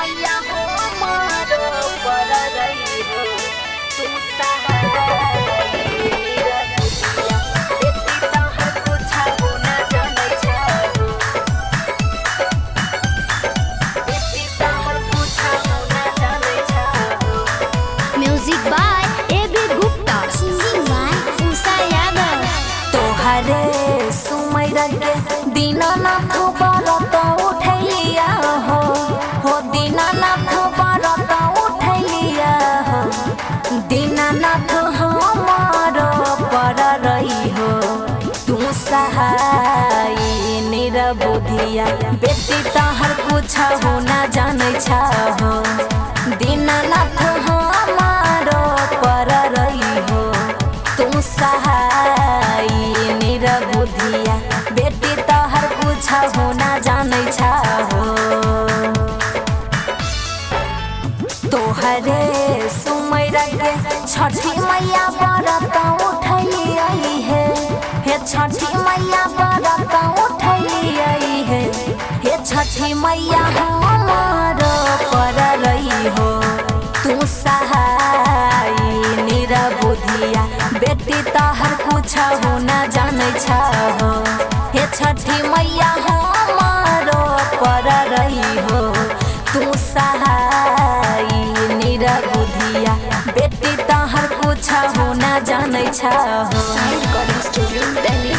मैया हमारो पर रही हो तू सहाय रतिया बेटी तहर कुछो ना जानै छहो बेटी तहर कुछो ना जानै छहो। Music by A B. Gupta, singing by Usha Yadav. तोहरे सुमैर के दीनानाथ व्रत उठैलिया हो दीनानाथ व्रत उठैलिया हो दीनानाथ हमारो पर रही हो तू सहाय निरबुधिया बेटी तहर कुछो ना जानै छहो दीनानाथ हमारो पर रही हो तू सहाय निरबुधिया बेटी तहर कुछो ना जानै छहो। तोहरे सुमैर के छठी मैया व्रत उठैलियै हे छठी मैया व्रत उठैलियै हे छठी मैया हमारो पर रही हो तू सहाय निरबुधिया बेटी तहर कुछो ना जानै छहो हे छठी मैया हमारो पर रही हो तू सहाय निरबुधिया बेटी तहर कुछो ना जानै छहो। Side recording studio Delhi.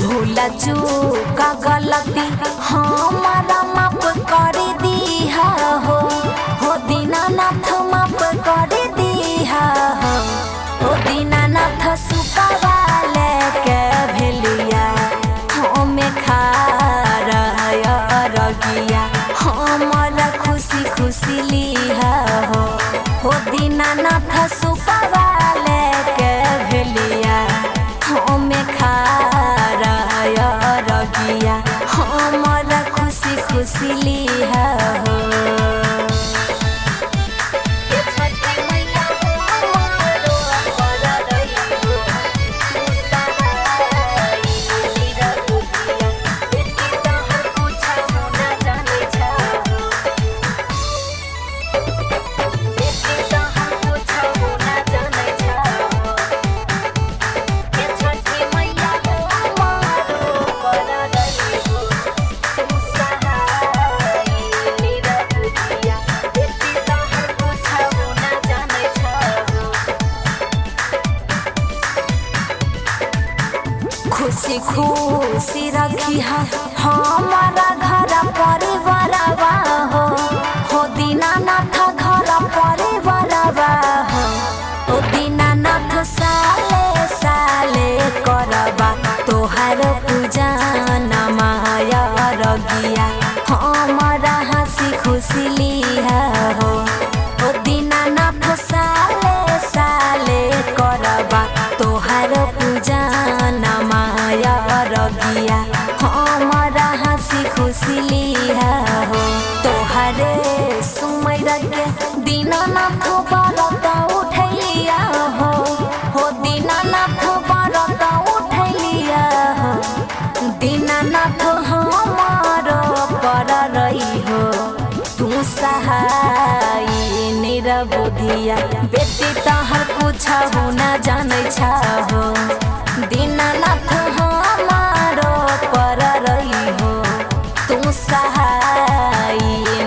भूला चूका गलती हमारा माफ कर दिया हो दीनानाथ माफ कर दिया हो दीनानाथ सुपवा लेके भेलिया हमें खा रगिया हमारा खुशी खुशी लिया हो दीनानाथ सुपवा लेके भेलिया हमें खा रगिया हमारा खुशी खुशी लिया हो। खुशी खुशी रखी हमारा घर परिवारवा हो दीनानाथ घर परिवारवा हो दीनानाथ साले साले करबा तोहार पूजा नमाया रगिया हमारा हंसी खुशी लिया हो दीनानाथ साले साले करबा तोहार पूजा नमाया रगिया हमारा हंसी खुशी लिया हो। तोहरे सुमैर के दीनानाथ व्रत उठैलिया हो दीनानाथ व्रत उठैलिया हो दीनानाथ हमारो पर रही हो तू सहाय निरबुधिया बेटी तहर कुछो ना जानै छहो दीनानाथ हमारो पर रही हो तू सहाय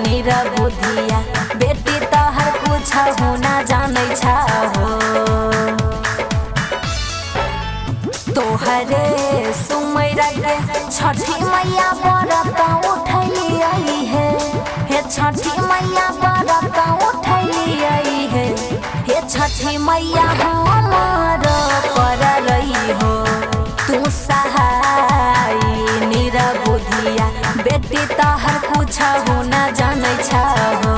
निरबुधिया बेटी तहर कुछो ना जानै छहो। तोहरे सुमैर के छठी मैया व्रत उठैलियै हे छठी मैया व्रत उठैलियै हे छठी मैया हमारो पर रही हो तू सहाय बेटी तहर कुछ हो न जानै छहो।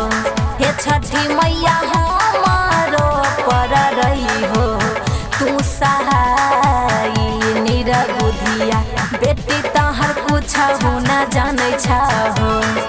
हे छठी मैया हमारो पर रही हो तू सहाय निरबुधिया, बेटी तहर कुछ हो न जानै छहो।